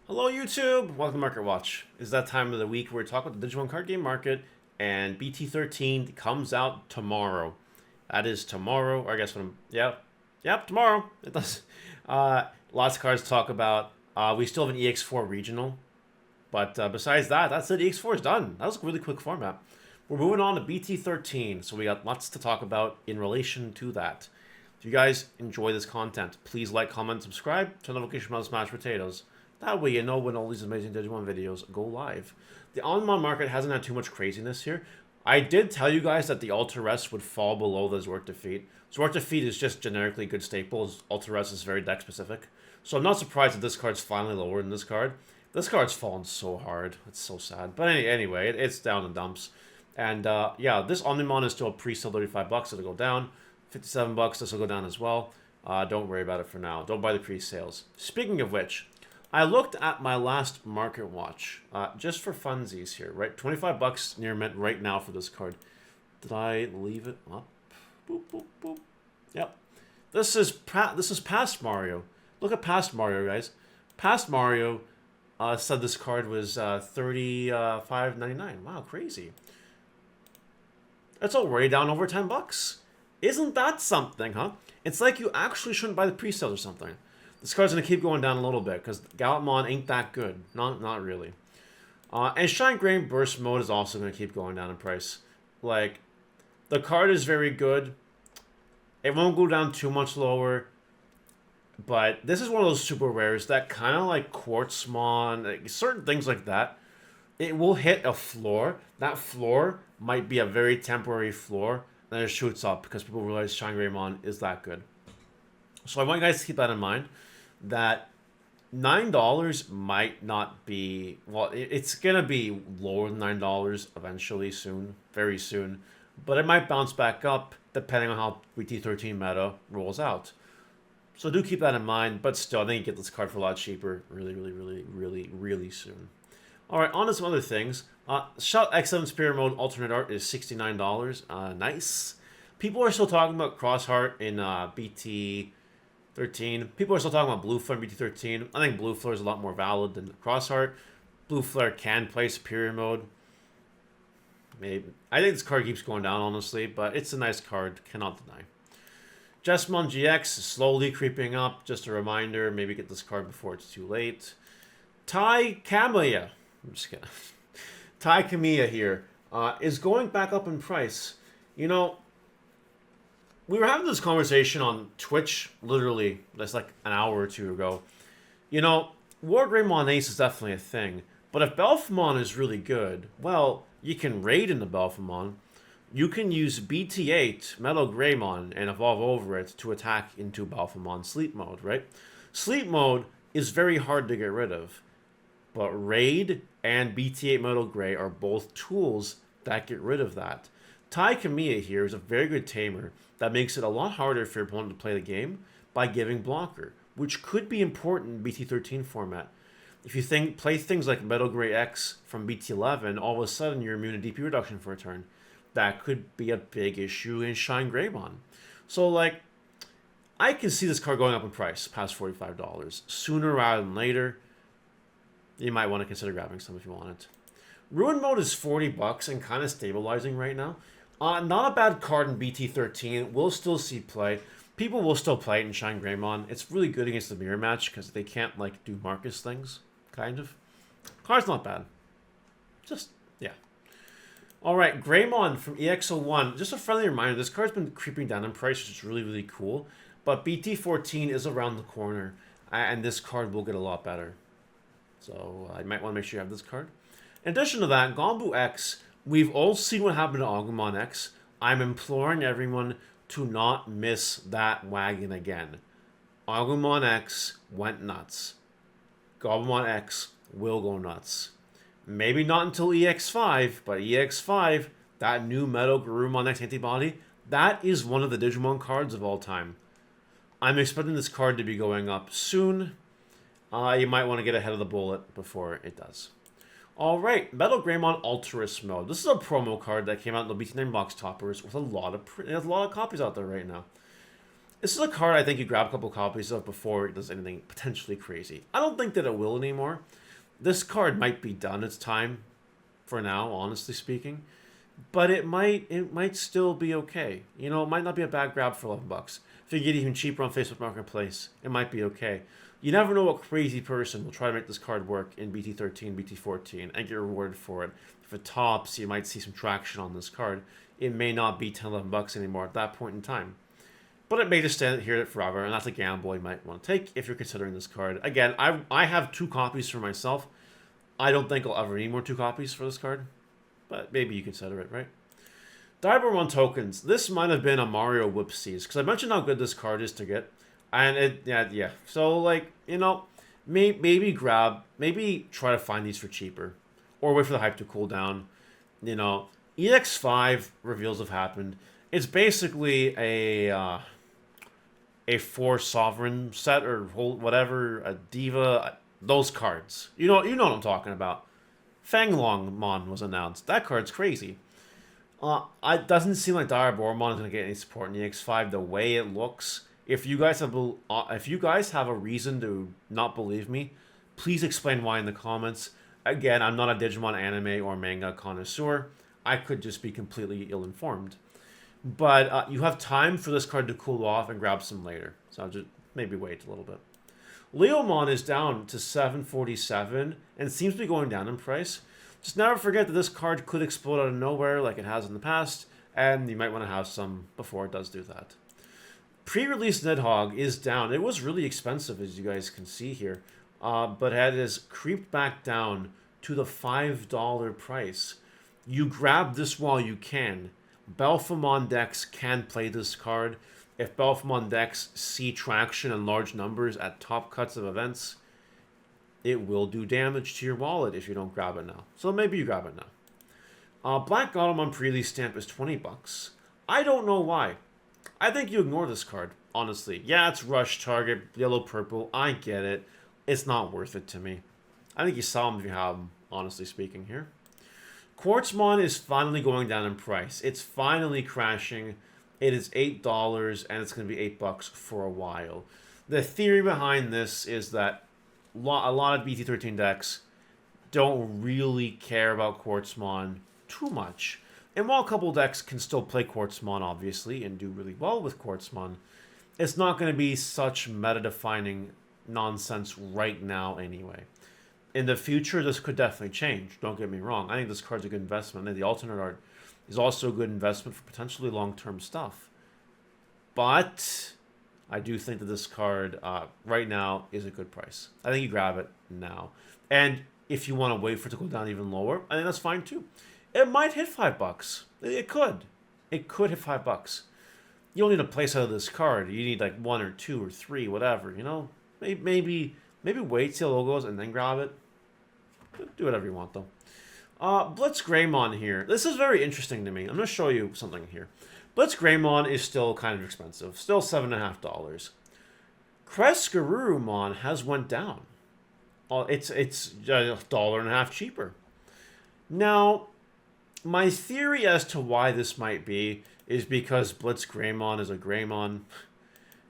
Hello YouTube! Welcome to Market Watch. It's that time of the week where we talk about the Digimon card game market, and BT13 comes out tomorrow. That is tomorrow, or I guess when I'm... Yep, tomorrow. It does. Lots of cards to talk about. We still have an EX4 regional, but besides that, that's it. EX4 is done. That was a really quick format. We're moving on to BT13, so we got lots to talk about in relation to that. If you guys enjoy this content, please like, comment, subscribe, turn notification bells, smash potatoes. That way you know when all these amazing Digimon videos go live. The Agumon market hasn't had too much craziness here. I did tell you guys that the Altruist would fall below the Zort Defeat. Zort Defeat is just generically good staples. Altruist is very deck specific. So I'm not surprised that this card's finally lower than this card. This card's fallen so hard. It's so sad. But anyway, it's down in dumps. And yeah, this Omnimon is still a pre-sale $35. It'll go down. $57. This will go down as well. Don't worry about it for now. Don't buy the pre-sales. Speaking of which, I looked at my last market watch, just for funsies here, right? $25 near mint right now for this card. Did I leave it up? Boop, boop, boop. Yep. This is past Mario. Look at past Mario, guys. Past Mario said this card was $35.99. Wow, crazy. It's already down over $10. Isn't that something, huh? It's like you actually shouldn't buy the pre-sales or something. This card's going to keep going down a little bit because Gilman ain't that good. Not really. And Shine Grain Burst Mode is also going to keep going down in price. Like, the card is very good. It won't go down too much lower. But this is one of those super rares that kind of like Quartzmon, like certain things like that. It will hit a floor. That floor might be a very temporary floor. Then it shoots up because people realize Shine Raymond is that good. So I want you guys to keep that in mind. That $9 might not be, well, it's gonna be lower than $9 eventually, soon, very soon, but it might bounce back up depending on how BT13 meta rolls out. So do keep that in mind, but still, I think you get this card for a lot cheaper really soon. All right, on to some other things. Shout X7 Spirit Mode alternate art is $69. Nice. People are still talking about Crossheart in BT13. People are still talking about Blue Flare in BT13. I think Blue Flare is a lot more valid than Crossheart. Blue Flare can play Superior Mode. Maybe. I think this card keeps going down, honestly, but it's a nice card. Cannot deny. Jesmon GX is slowly creeping up. Just a reminder, maybe get this card before it's too late. Taikumiya. I'm just kidding. Taikumiya here is going back up in price. You know, we were having this conversation on Twitch, literally, that's like an hour or two ago. You know, War Greymon Ace is definitely a thing, but if Belphemon is really good, well, you can raid into Belphemon. You can use BT8, Metal Greymon, and evolve over it to attack into Belphemon Sleep Mode, right? Sleep Mode is very hard to get rid of, but Raid and BT8 Metal Grey are both tools that get rid of that. Taikumiya here is a very good tamer that makes it a lot harder for your opponent to play the game by giving blocker, which could be important in BT13 format. If you play things like Metal Grey X from BT11, all of a sudden you're immune to DP reduction for a turn. That could be a big issue in Shine Greymon. So, like, I can see this card going up in price past $45. Sooner rather than later, you might want to consider grabbing some if you want it. Ruin Mode is $40 and kind of stabilizing right now. Not a bad card in BT13. We'll still see play. People will still play it in Shine Greymon. It's really good against the mirror match because they can't, like, do Marcus things, kind of. Card's not bad. Just, yeah. Alright, Greymon from EX01. Just a friendly reminder, this card's been creeping down in price, which is really cool. But BT14 is around the corner, and this card will get a lot better. So, you might want to make sure you have this card. In addition to that, Agumon X, we've all seen what happened to Agumon X. I'm imploring everyone to not miss that wagon again. Agumon X went nuts. Agumon X will go nuts. Maybe not until EX5, but EX5, that new Metal Garurumon X antibody, that is one of the Digimon cards of all time. I'm expecting this card to be going up soon. You might want to get ahead of the bullet before it does. Alright, Metal Greymon Altruist Mode. This is a promo card that came out in the BT9 box toppers with a lot of copies out there right now. This is a card I think you grab a couple copies of before it does anything potentially crazy. I don't think that it will anymore. This card might be done its time for now, honestly speaking. But it might still be okay. You know, it might not be a bad grab for $11. If you get even cheaper on Facebook Marketplace, it might be okay. You never know what crazy person will try to make this card work in BT13, BT14, and get rewarded for it. If it tops, you might see some traction on this card. It may not be 10, $11 anymore at that point in time. But it may just stand here forever, and that's a gamble you might want to take if you're considering this card. Again, I have 2 copies for myself. I don't think I'll ever need more 2 copies for this card. But maybe you consider it, right? Digimon tokens. This might have been a Mario whoopsies, because I mentioned how good this card is to get. And yeah. So, like, you know, maybe try to find these for cheaper. Or wait for the hype to cool down. You know, EX5 reveals have happened. It's basically a 4 sovereign set or whatever, a diva, those cards. You know what I'm talking about. Fanglongmon was announced. That card's crazy. It doesn't seem like Diaboromon is going to get any support in EX5 the way it looks. If you guys have a reason to not believe me, please explain why in the comments. Again, I'm not a Digimon anime or manga connoisseur. I could just be completely ill-informed. But you have time for this card to cool off and grab some later. So I'll just maybe wait a little bit. Leomon is down to $7.47 and seems to be going down in price. Just never forget that this card could explode out of nowhere like it has in the past, and you might want to have some before it does do that. Pre-release Ned Hogg is down. It was really expensive, as you guys can see here, but it has creeped back down to the $5 price. You grab this while you can. Belphegor decks can play this card. If Belphegor decks see traction in large numbers at top cuts of events, it will do damage to your wallet if you don't grab it now. So maybe you grab it now. Black Agumon pre-release stamp is $20. I don't know why. I think you ignore this card, honestly. Yeah, it's rush target, yellow-purple. I get it. It's not worth it to me. I think you sell them if you have them, honestly speaking here. Quartzmon is finally going down in price. It's finally crashing. It is $8, and it's going to be $8 for a while. The theory behind this is that a lot of BT13 decks don't really care about Quartzmon too much. And while a couple decks can still play Quartzmon, obviously, and do really well with Quartzmon, it's not going to be such meta-defining nonsense right now anyway. In the future, this could definitely change. Don't get me wrong. I think this card's a good investment. And the alternate art is also a good investment for potentially long-term stuff. But I do think that this card right now is a good price. I think you grab it now. And if you want to wait for it to go down even lower, I think that's fine too. It might hit $5. It could. It could hit $5. You don't need a place out of this card. You need like 1 or 2 or 3, whatever, you know? Maybe wait till it goes and then grab it. Do whatever you want, though. Blitzgram here. This is very interesting to me. I'm going to show you something here. Blitzgram is still kind of expensive. Still $7.50. Garurumon has went down. It's $1.50 cheaper. Now, my theory as to why this might be is because Blitzgram is a Greymon.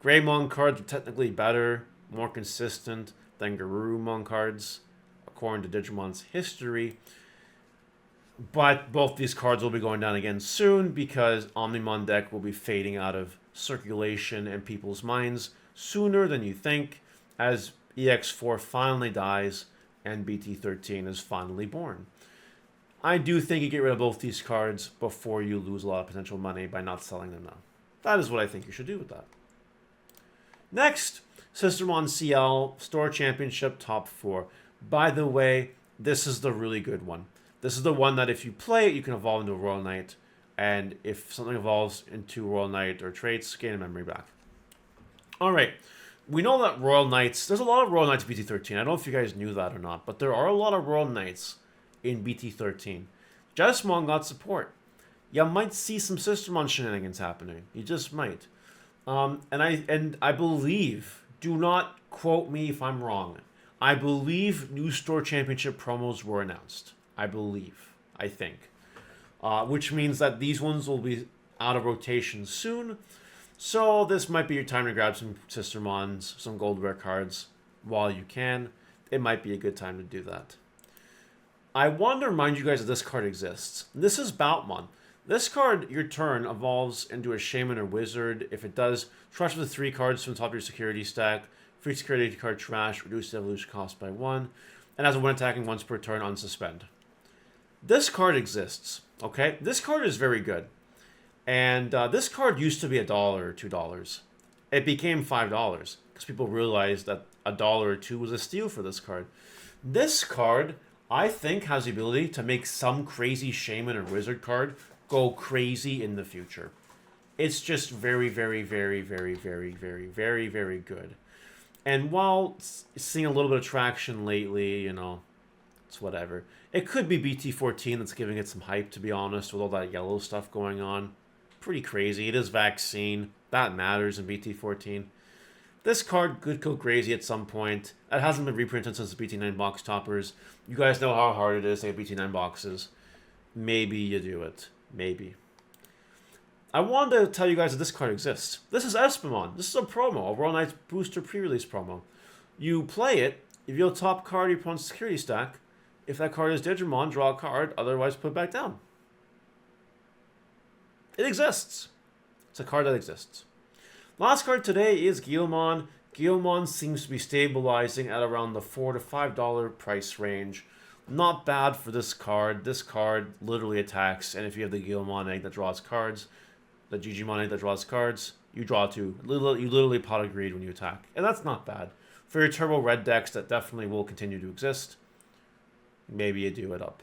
Greymon cards are technically better, more consistent than Garurumon cards, according to Digimon's history. But both these cards will be going down again soon because Omnimon deck will be fading out of circulation and people's minds sooner than you think, as EX4 finally dies and BT13 is finally born. I do think you get rid of both these cards before you lose a lot of potential money by not selling them now. That is what I think you should do with that. Next, Sistermon CL Store Championship Top 4. By the way, this is the really good one. This is the one that if you play it, you can evolve into a Royal Knight. And if something evolves into Royal Knight or traits, gain a memory back. Alright, we know that Royal Knights, there's a lot of Royal Knights in BT13. I don't know if you guys knew that or not, but there are a lot of Royal Knights in BT13. Jesmon got support. You might see some Sistermon shenanigans happening. You just might. And I believe, do not quote me if I'm wrong, I believe new Store Championship promos were announced. I think. Which means that these ones will be out of rotation soon. So this might be your time to grab some Sistermons, some gold rare cards while you can. It might be a good time to do that. I want to remind you guys that this card exists. This is Boutmon. This card, your turn, evolves into a Shaman or Wizard. If it does, trash the 3 cards from the top of your security stack. Free security card trash, reduce the evolution cost by 1. And has a 1 attacking once per turn on suspend. This card exists, okay? This card is very good. And this card used to be $1 or $2. It became $5 because people realized that $1 or $2 was a steal for this card. This card, I think, has the ability to make some crazy Shaman or Wizard card go crazy in the future. It's just very, very, very, very, very, very, very, very good. And while seeing a little bit of traction lately, you know, it's whatever. It could be BT13 that's giving it some hype, to be honest, with all that yellow stuff going on. Pretty crazy. It is vaccine. That matters in BT14. This card could go crazy at some point. It hasn't been reprinted since the BT9 box toppers. You guys know how hard it is to get BT9 boxes. Maybe you do it. Maybe. I wanted to tell you guys that this card exists. This is Espeon. This is a promo, a World Knights Booster pre-release promo. You play it, if you top card your opponent's security stack. If that card is Digimon, draw a card, otherwise put it back down. It exists. It's a card that exists. Last card today is Gilman. Gilman seems to be stabilizing at around the $4 to $5 price range. Not bad for this card. This card literally attacks, and if you have the Gilman egg that draws cards, the Digimon egg that draws cards, you draw 2. You literally pot of greed when you attack. And that's not bad. For your turbo red decks that definitely will continue to exist, maybe you do it up.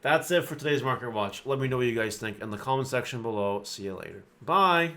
That's it for today's Market Watch. Let me know what you guys think in the comment section below. See you later. Bye!